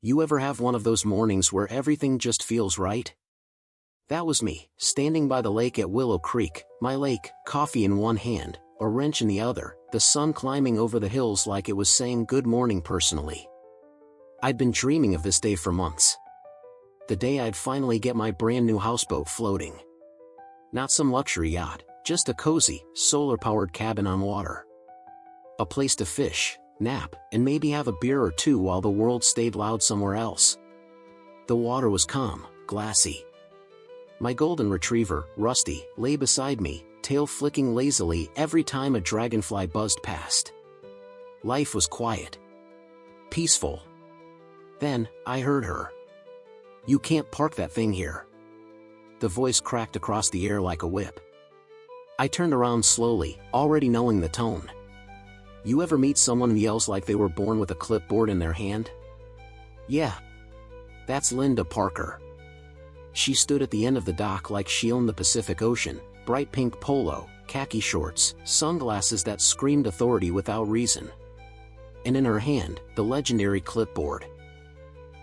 You ever have one of those mornings where everything just feels right? That was me, standing by the lake at Willow Creek, my lake, coffee in one hand, a wrench in the other, the sun climbing over the hills like it was saying good morning personally. I'd been dreaming of this day for months. The day I'd finally get my brand new houseboat floating. Not some luxury yacht, just a cozy, solar-powered cabin on water. A place to fish, nap, and maybe have a beer or two while the world stayed loud somewhere else. The water was calm, glassy. My golden retriever, Rusty, lay beside me, tail flicking lazily every time a dragonfly buzzed past. Life was quiet. Peaceful. Then, I heard her. "You can't park that thing here." The voice cracked across the air like a whip. I turned around slowly, already knowing the tone. You ever meet someone who yells like they were born with a clipboard in their hand? Yeah. That's Linda Parker. She stood at the end of the dock like she owned the Pacific Ocean, bright pink polo, khaki shorts, sunglasses that screamed authority without reason. And in her hand, the legendary clipboard.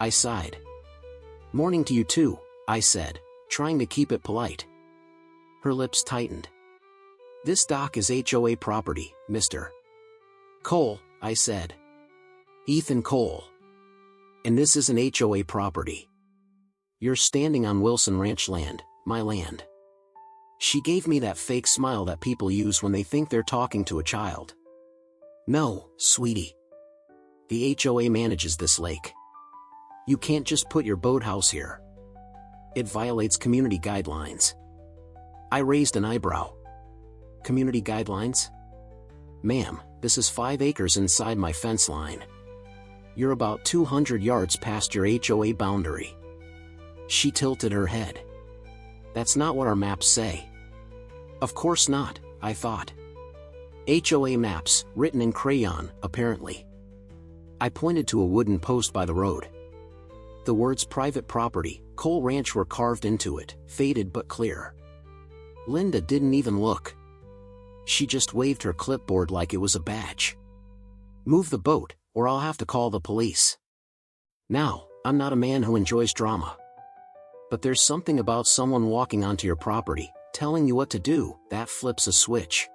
I sighed. "Morning to you too," I said, trying to keep it polite. Her lips tightened. "This dock is HOA property, Mr. Cole," I said. "Ethan Cole. And this is an HOA property. You're standing on Wilson Ranch land, my land." She gave me that fake smile that people use when they think they're talking to a child. "No, sweetie. The HOA manages this lake. You can't just put your boathouse here. It violates community guidelines." I raised an eyebrow. "Community guidelines? Ma'am, this is 5 acres inside my fence line. You're about 200 yards past your HOA boundary." She tilted her head. "That's not what our maps say." Of course not, I thought. HOA maps, written in crayon, apparently. I pointed to a wooden post by the road. The words "private property, Cole Ranch" were carved into it, faded but clear. Linda didn't even look. She just waved her clipboard like it was a badge. "Move the boat, or I'll have to call the police." Now, I'm not a man who enjoys drama. But there's something about someone walking onto your property, telling you what to do, that flips a switch.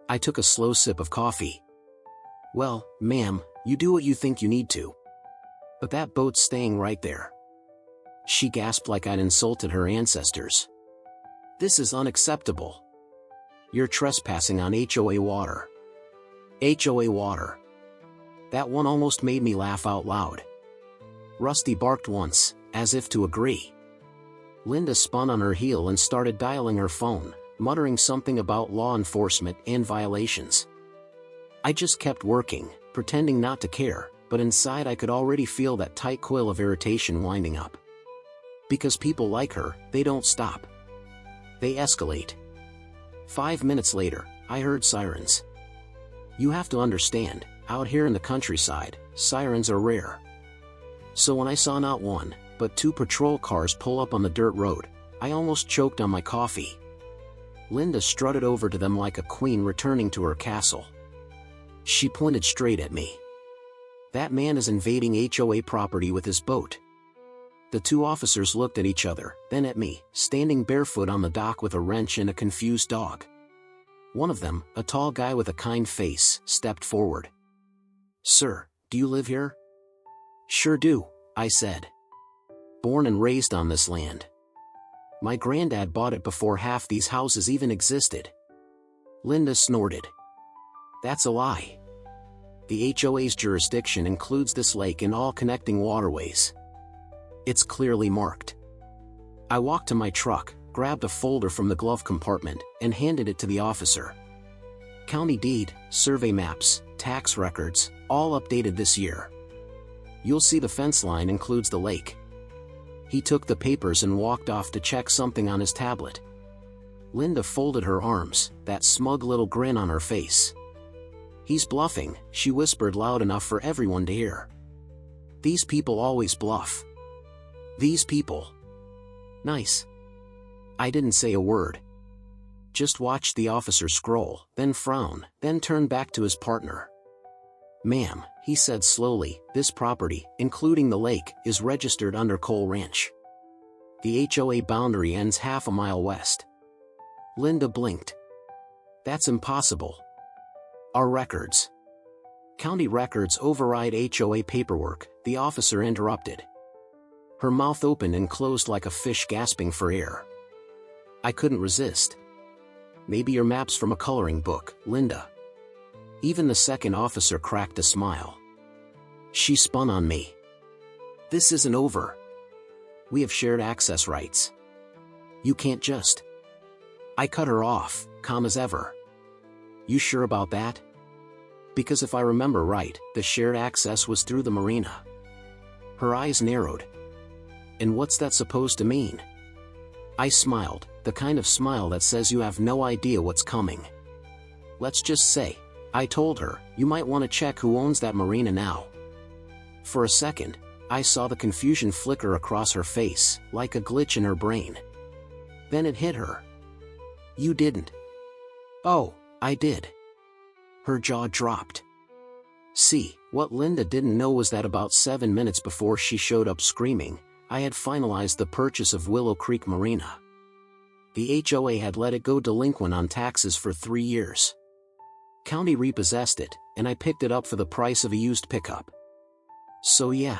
I took a slow sip of coffee. "Well, ma'am, you do what you think you need to. But that boat's staying right there." She gasped like I'd insulted her ancestors. "This is unacceptable. You're trespassing on HOA water." HOA water. That one almost made me laugh out loud. Rusty barked once, as if to agree. Linda spun on her heel and started dialing her phone, muttering something about law enforcement and violations. I just kept working, pretending not to care, but inside I could already feel that tight coil of irritation winding up. Because people like her, they don't stop. They escalate. 5 minutes later, I heard sirens. You have to understand, out here in the countryside, sirens are rare. So when I saw not one, but 2 patrol cars pull up on the dirt road, I almost choked on my coffee. Linda strutted over to them like a queen returning to her castle. She pointed straight at me. "That man is invading HOA property with his boat." The 2 officers looked at each other, then at me, standing barefoot on the dock with a wrench and a confused dog. One of them, a tall guy with a kind face, stepped forward. "Sir, do you live here?" "Sure do," I said. "Born and raised on this land. My granddad bought it before half these houses even existed." Linda snorted. "That's a lie. The HOA's jurisdiction includes this lake and all connecting waterways. It's clearly marked." I walked to my truck, grabbed a folder from the glove compartment, and handed it to the officer. "County deed, survey maps, tax records, all updated this year. You'll see the fence line includes the lake." He took the papers and walked off to check something on his tablet. Linda folded her arms, that smug little grin on her face. "He's bluffing," she whispered loud enough for everyone to hear. "These people always bluff. These people." "Nice." I didn't say a word. Just watched the officer scroll, then frown, then turn back to his partner. Ma'am, he said slowly, this property, including the lake, is registered under Cole Ranch. The HOA boundary ends half a mile west. Linda blinked. That's impossible. Our records. County records override HOA paperwork, the officer interrupted. Her mouth opened and closed like a fish gasping for air. I couldn't resist. Maybe your map's from a coloring book, Linda. Even the second officer cracked a smile. She spun on me. This isn't over. We have shared access rights. You can't just. I cut her off, calm as ever. You sure about that? Because if I remember right, the shared access was through the marina. Her eyes narrowed. And what's that supposed to mean? I smiled, the kind of smile that says you have no idea what's coming. Let's just say, I told her, you might want to check who owns that marina now. For a second, I saw the confusion flicker across her face, like a glitch in her brain. Then it hit her. You didn't. Oh, I did. Her jaw dropped. See, what Linda didn't know was that about 7 minutes before she showed up screaming, I had finalized the purchase of Willow Creek Marina. The HOA had let it go delinquent on taxes for 3 years. County repossessed it, and I picked it up for the price of a used pickup. So yeah.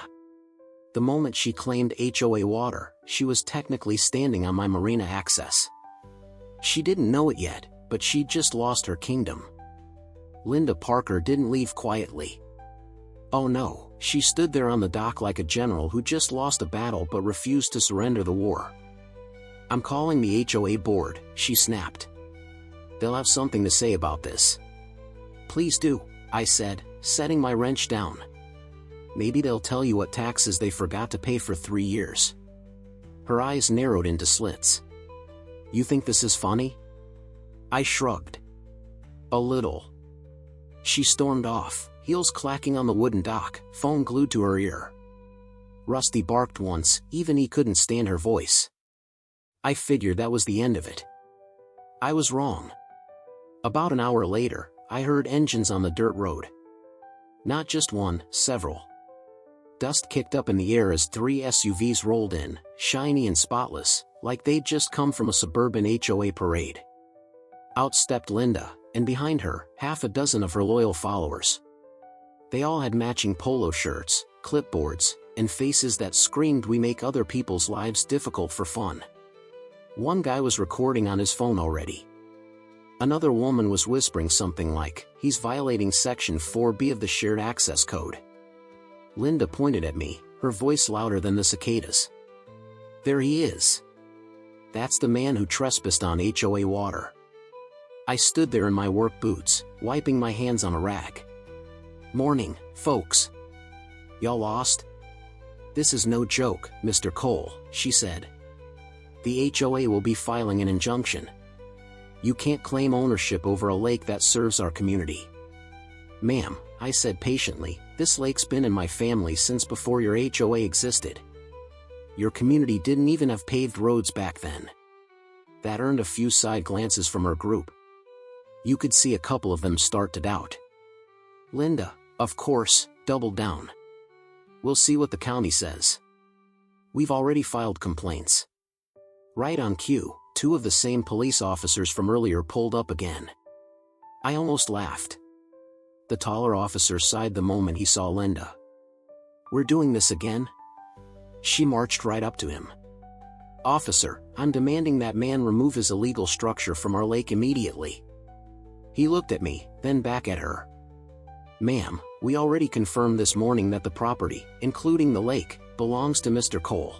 The moment she claimed HOA water, she was technically standing on my marina access. She didn't know it yet, but she'd just lost her kingdom. Linda Parker didn't leave quietly. Oh no, she stood there on the dock like a general who just lost a battle but refused to surrender the war. I'm calling the HOA board, she snapped. They'll have something to say about this. Please do, I said, setting my wrench down. Maybe they'll tell you what taxes they forgot to pay for 3 years. Her eyes narrowed into slits. You think this is funny? I shrugged. A little. She stormed off, heels clacking on the wooden dock, phone glued to her ear. Rusty barked once, even he couldn't stand her voice. I figured that was the end of it. I was wrong. About an hour later, I heard engines on the dirt road. Not just one, several. Dust kicked up in the air as 3 SUVs rolled in, shiny and spotless, like they'd just come from a suburban HOA parade. Out stepped Linda, and behind her, half a dozen of her loyal followers. They all had matching polo shirts, clipboards, and faces that screamed we make other people's lives difficult for fun. One guy was recording on his phone already. Another woman was whispering something like, he's violating Section 4B of the Shared Access Code. Linda pointed at me, her voice louder than the cicadas. There he is. That's the man who trespassed on HOA water. I stood there in my work boots, wiping my hands on a rag. Morning, folks. Y'all lost? This is no joke, Mr. Cole, she said. The HOA will be filing an injunction. You can't claim ownership over a lake that serves our community. Ma'am, I said patiently, this lake's been in my family since before your HOA existed. Your community didn't even have paved roads back then. That earned a few side glances from her group. You could see a couple of them start to doubt. Linda, of course, doubled down. We'll see what the county says. We've already filed complaints. Right on cue, 2 of the same police officers from earlier pulled up again. I almost laughed. The taller officer sighed the moment he saw Linda. We're doing this again? She marched right up to him. Officer, I'm demanding that man remove his illegal structure from our lake immediately. He looked at me, then back at her. Ma'am, we already confirmed this morning that the property, including the lake, belongs to Mr. Cole.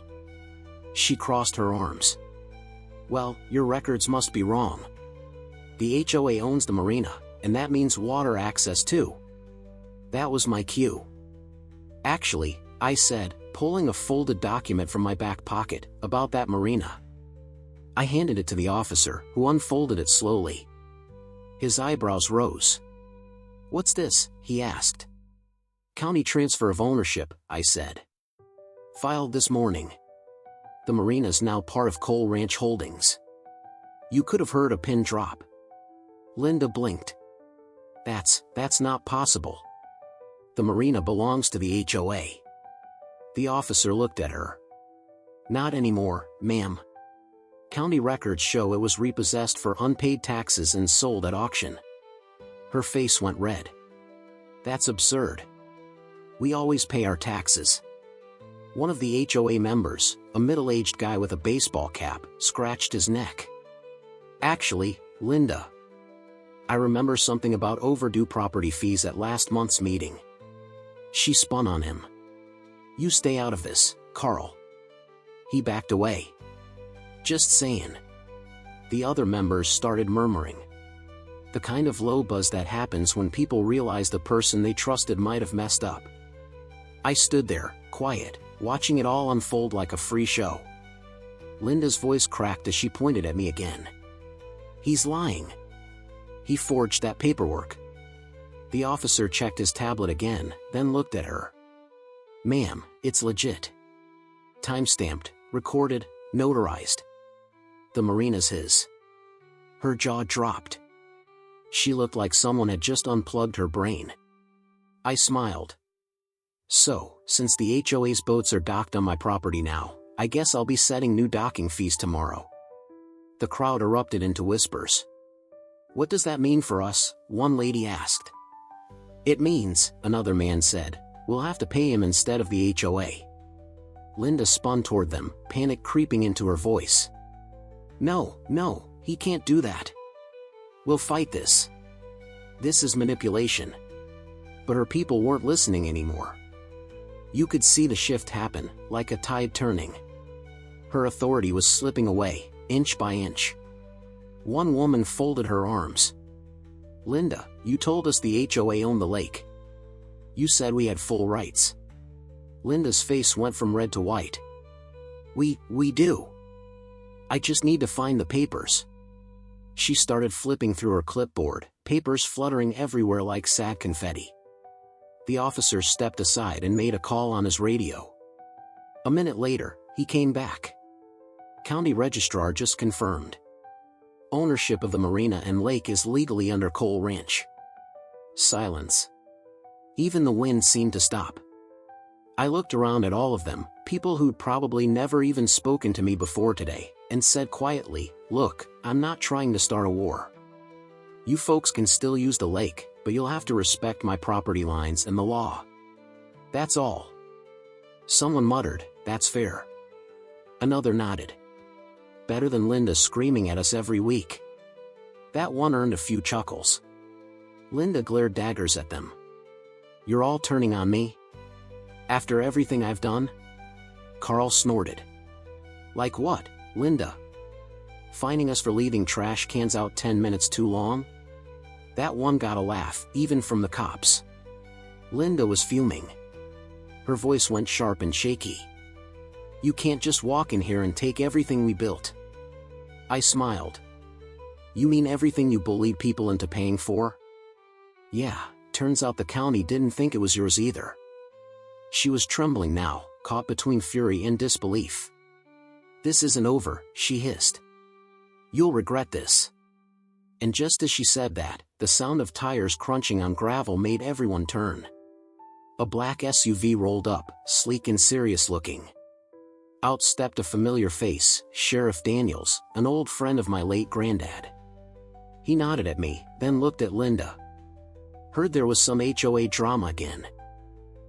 She crossed her arms. Well, your records must be wrong. The HOA owns the marina, and that means water access too. That was my cue. Actually, I said, pulling a folded document from my back pocket, about that marina. I handed it to the officer, who unfolded it slowly. His eyebrows rose. What's this? He asked. County transfer of ownership, I said. Filed this morning. The marina's now part of Cole Ranch Holdings. You could have heard a pin drop. Linda blinked. That's not possible. The marina belongs to the HOA. The officer looked at her. Not anymore, ma'am. County records show it was repossessed for unpaid taxes and sold at auction. Her face went red. That's absurd. We always pay our taxes. One of the HOA members, a middle-aged guy with a baseball cap, scratched his neck. Actually, Linda. I remember something about overdue property fees at last month's meeting. She spun on him. You stay out of this, Carl. He backed away. Just saying. The other members started murmuring. The kind of low buzz that happens when people realize the person they trusted might have messed up. I stood there, quiet, watching it all unfold like a free show. Linda's voice cracked as she pointed at me again. He's lying. He forged that paperwork. The officer checked his tablet again, then looked at her. Ma'am, it's legit. Time-stamped, recorded, notarized. The marina's his. Her jaw dropped. She looked like someone had just unplugged her brain. I smiled. So, since the HOA's boats are docked on my property now, I guess I'll be setting new docking fees tomorrow. The crowd erupted into whispers. What does that mean for us? One lady asked. It means, another man said, we'll have to pay him instead of the HOA. Linda spun toward them, panic creeping into her voice. No, he can't do that. We'll fight this. This is manipulation. But her people weren't listening anymore. You could see the shift happen, like a tide turning. Her authority was slipping away, inch by inch. One woman folded her arms. Linda, you told us the HOA owned the lake. You said we had full rights. Linda's face went from red to white. We do. I just need to find the papers. She started flipping through her clipboard, papers fluttering everywhere like sad confetti. The officer stepped aside and made a call on his radio. A minute later, he came back. County registrar just confirmed. Ownership of the marina and lake is legally under Cole Ranch. Silence. Even the wind seemed to stop. I looked around at all of them, people who'd probably never even spoken to me before today, and said quietly, look, I'm not trying to start a war. You folks can still use the lake, but you'll have to respect my property lines and the law. That's all. Someone muttered, that's fair. Another nodded. Better than Linda screaming at us every week. That one earned a few chuckles. Linda glared daggers at them. You're all turning on me? After everything I've done? Carl snorted. Like what, Linda? Fining us for leaving trash cans out 10 minutes too long? That one got a laugh, even from the cops. Linda was fuming. Her voice went sharp and shaky. You can't just walk in here and take everything we built. I smiled. You mean everything you bullied people into paying for? Yeah, turns out the county didn't think it was yours either. She was trembling now, caught between fury and disbelief. This isn't over, she hissed. You'll regret this. And just as she said that, the sound of tires crunching on gravel made everyone turn. A black SUV rolled up, sleek and serious looking. Out stepped a familiar face, Sheriff Daniels, an old friend of my late granddad. He nodded at me, then looked at Linda. Heard there was some HOA drama again.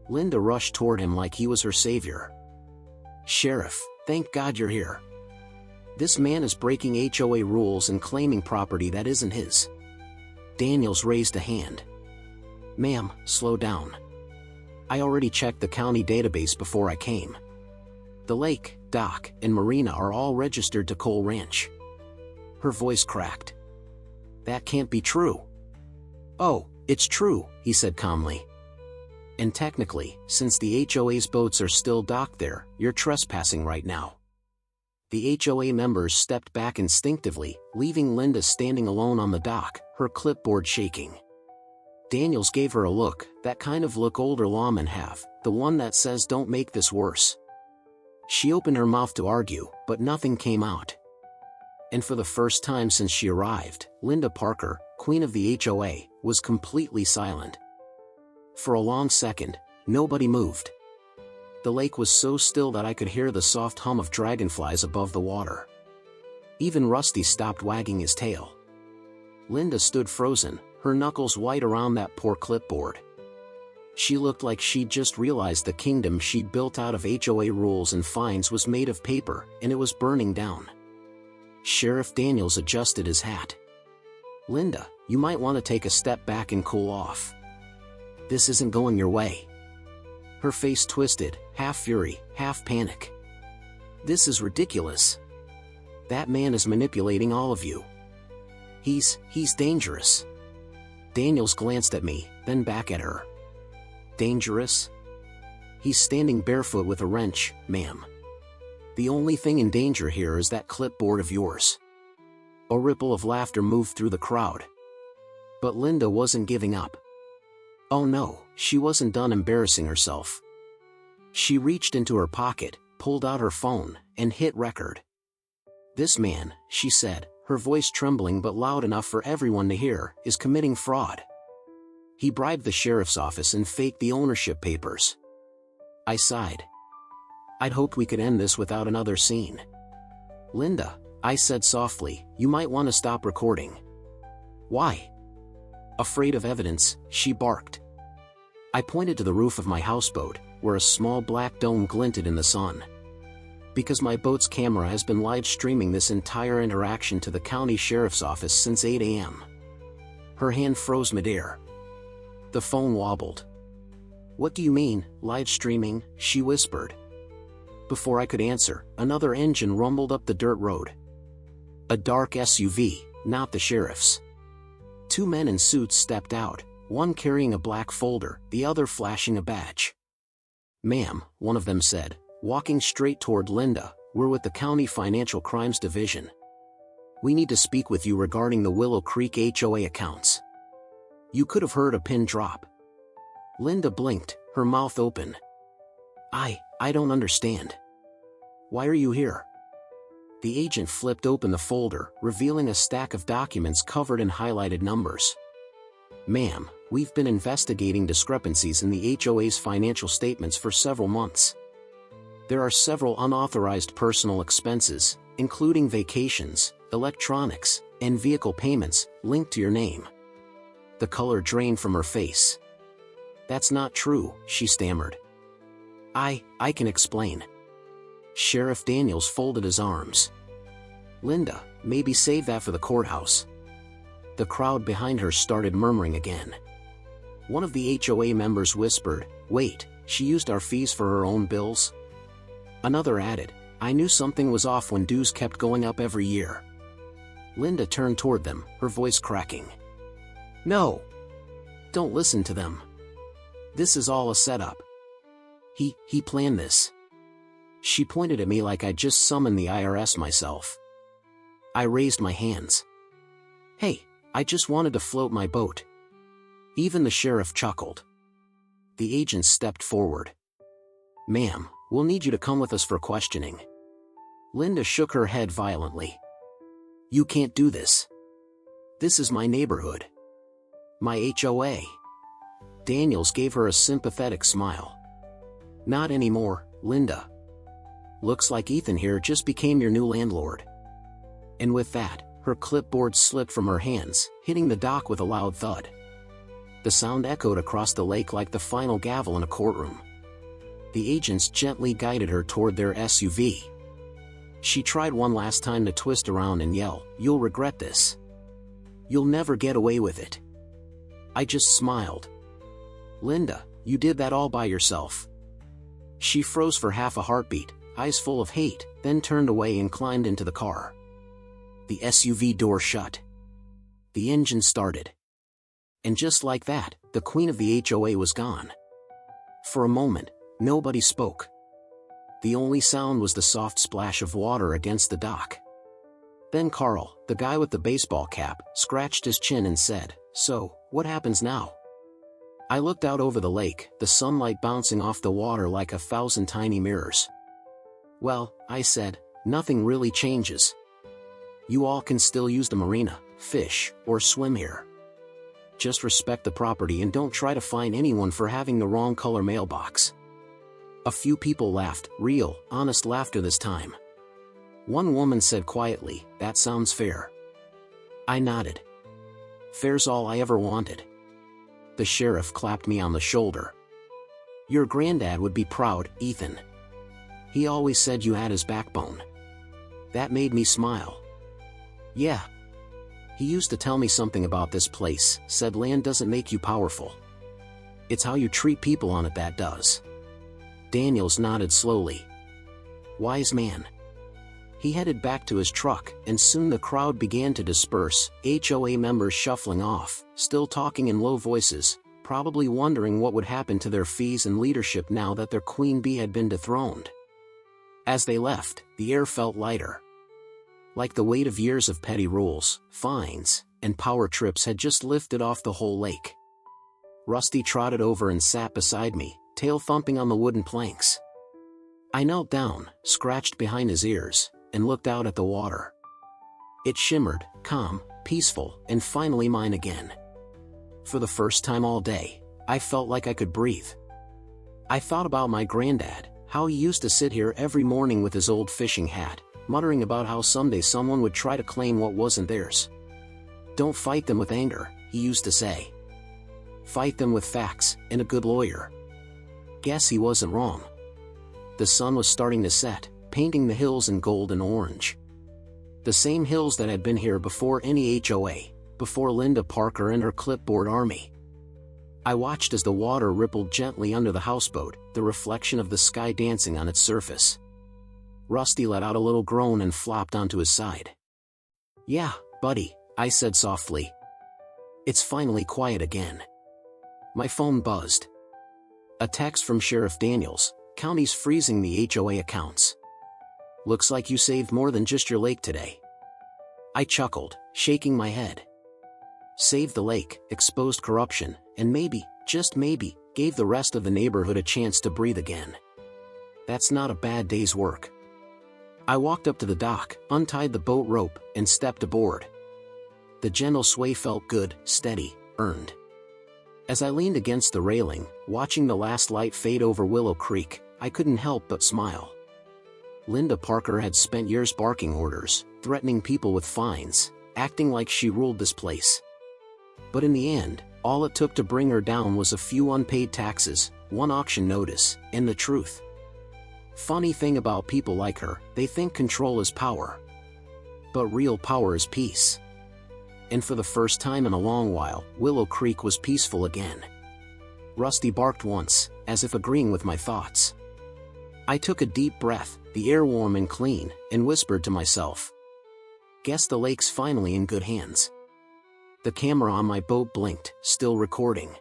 Linda rushed toward him like he was her savior. Sheriff, thank God you're here. This man is breaking HOA rules and claiming property that isn't his. Daniels raised a hand. Ma'am, slow down. I already checked the county database before I came. The lake, dock, and marina are all registered to Cole Ranch. Her voice cracked. That can't be true. Oh, it's true, he said calmly. And technically, since the HOA's boats are still docked there, you're trespassing right now. The HOA members stepped back instinctively, leaving Linda standing alone on the dock, her clipboard shaking. Daniels gave her a look, that kind of look older lawmen have, the one that says don't make this worse. She opened her mouth to argue, but nothing came out. And for the first time since she arrived, Linda Parker, queen of the HOA, was completely silent. For a long second, nobody moved. The lake was so still that I could hear the soft hum of dragonflies above the water. Even Rusty stopped wagging his tail. Linda stood frozen, her knuckles white around that poor clipboard. She looked like she'd just realized the kingdom she'd built out of HOA rules and fines was made of paper, and it was burning down. Sheriff Daniels adjusted his hat. "Linda, you might want to take a step back and cool off. This isn't going your way." Her face twisted, half fury, half panic. "This is ridiculous. That man is manipulating all of you. He's dangerous." Daniels glanced at me, then back at her. "Dangerous? He's standing barefoot with a wrench, ma'am. The only thing in danger here is that clipboard of yours." A ripple of laughter moved through the crowd. But Linda wasn't giving up. Oh no, she wasn't done embarrassing herself. She reached into her pocket, pulled out her phone, and hit record. "This man," she said, her voice trembling but loud enough for everyone to hear, "is committing fraud. He bribed the sheriff's office and faked the ownership papers." I sighed. I'd hoped we could end this without another scene. "Linda," I said softly, "you might want to stop recording." "Why?" "Afraid of evidence," she barked. I pointed to the roof of my houseboat, where a small black dome glinted in the sun. "Because my boat's camera has been live streaming this entire interaction to the county sheriff's office since 8 a.m. Her hand froze midair. The phone wobbled. "What do you mean, live streaming?" she whispered. Before I could answer, another engine rumbled up the dirt road. A dark SUV, not the sheriff's. Two men in suits stepped out, one carrying a black folder, the other flashing a badge. "Ma'am," one of them said, walking straight toward Linda, "we're with the County Financial Crimes Division. We need to speak with you regarding the Willow Creek HOA accounts." You could have heard a pin drop. Linda blinked, her mouth open. I don't understand. Why are you here?" The agent flipped open the folder, revealing a stack of documents covered in highlighted numbers. "Ma'am, we've been investigating discrepancies in the HOA's financial statements for several months. There are several unauthorized personal expenses, including vacations, electronics, and vehicle payments, linked to your name." The color drained from her face. "That's not true," she stammered. I can explain." Sheriff Daniels folded his arms. "Linda, maybe save that for the courthouse." The crowd behind her started murmuring again. One of the HOA members whispered, "Wait, she used our fees for her own bills?" Another added, "I knew something was off when dues kept going up every year." Linda turned toward them, her voice cracking. "No! Don't listen to them. This is all a setup. He planned this." She pointed at me like I'd just summoned the IRS myself. I raised my hands. "Hey, I just wanted to float my boat." Even the sheriff chuckled. The agent stepped forward. "Ma'am, we'll need you to come with us for questioning." Linda shook her head violently. "You can't do this. This is my neighborhood. My HOA." Daniels gave her a sympathetic smile. "Not anymore, Linda. Looks like Ethan here just became your new landlord." And with that, her clipboard slipped from her hands, hitting the dock with a loud thud. The sound echoed across the lake like the final gavel in a courtroom. The agents gently guided her toward their SUV. She tried one last time to twist around and yell, "You'll regret this. You'll never get away with it." I just smiled. "Linda, you did that all by yourself." She froze for half a heartbeat, eyes full of hate, then turned away and climbed into the car. The SUV door shut. The engine started. And just like that, the queen of the HOA was gone. For a moment, nobody spoke. The only sound was the soft splash of water against the dock. Then Carl, the guy with the baseball cap, scratched his chin and said, "So, what happens now?" I looked out over the lake, the sunlight bouncing off the water like 1,000 tiny mirrors. "Well," I said, "nothing really changes. You all can still use the marina, fish, or swim here. just respect the property and don't try to fine anyone for having the wrong color mailbox." A few people laughed, real, honest laughter this time. One woman said quietly, "That sounds fair." I nodded. "Fair's all I ever wanted." The sheriff clapped me on the shoulder. "Your granddad would be proud, Ethan. He always said you had his backbone." That made me smile. "Yeah. He used to tell me something about this place, said land doesn't make you powerful. It's how you treat people on it that does." Daniels nodded slowly. Wise man. He headed back to his truck, and soon the crowd began to disperse, HOA members shuffling off, still talking in low voices, probably wondering what would happen to their fees and leadership now that their queen bee had been dethroned. As they left, the air felt lighter. Like the weight of years of petty rules, fines, and power trips had just lifted off the whole lake. Rusty trotted over and sat beside me, tail thumping on the wooden planks. I knelt down, scratched behind his ears, and looked out at the water. It shimmered, calm, peaceful, and finally mine again. For the first time all day, I felt like I could breathe. I thought about my granddad, how he used to sit here every morning with his old fishing hat, muttering about how someday someone would try to claim what wasn't theirs. "Don't fight them with anger," he used to say. "Fight them with facts, and a good lawyer." Guess he wasn't wrong. The sun was starting to set, painting the hills in gold and orange. The same hills that had been here before any HOA, before Linda Parker and her clipboard army. I watched as the water rippled gently under the houseboat, the reflection of the sky dancing on its surface. Rusty let out a little groan and flopped onto his side. "Yeah, buddy," I said softly. "It's finally quiet again." My phone buzzed. A text from Sheriff Daniels, "County's freezing the HOA accounts. Looks like you saved more than just your lake today." I chuckled, shaking my head. Saved the lake, exposed corruption, and maybe, just maybe, gave the rest of the neighborhood a chance to breathe again. That's not a bad day's work. I walked up to the dock, untied the boat rope, and stepped aboard. The gentle sway felt good, steady, earned. As I leaned against the railing, watching the last light fade over Willow Creek, I couldn't help but smile. Linda Parker had spent years barking orders, threatening people with fines, acting like she ruled this place. But in the end, all it took to bring her down was a few unpaid taxes, one auction notice, and the truth. Funny thing about people like her, they think control is power. But real power is peace. And for the first time in a long while, Willow Creek was peaceful again. Rusty barked once, as if agreeing with my thoughts. I took a deep breath, the air warm and clean, and whispered to myself, "Guess the lake's finally in good hands." The camera on my boat blinked, still recording.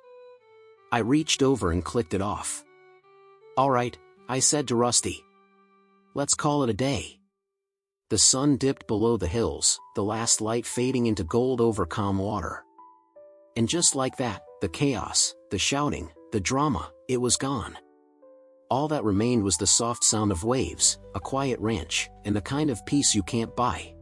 I reached over and clicked it off. "All right," I said to Rusty. "Let's call it a day." The sun dipped below the hills, the last light fading into gold over calm water. And just like that, the chaos, the shouting, the drama, it was gone. All that remained was the soft sound of waves, a quiet ranch, and the kind of peace you can't buy.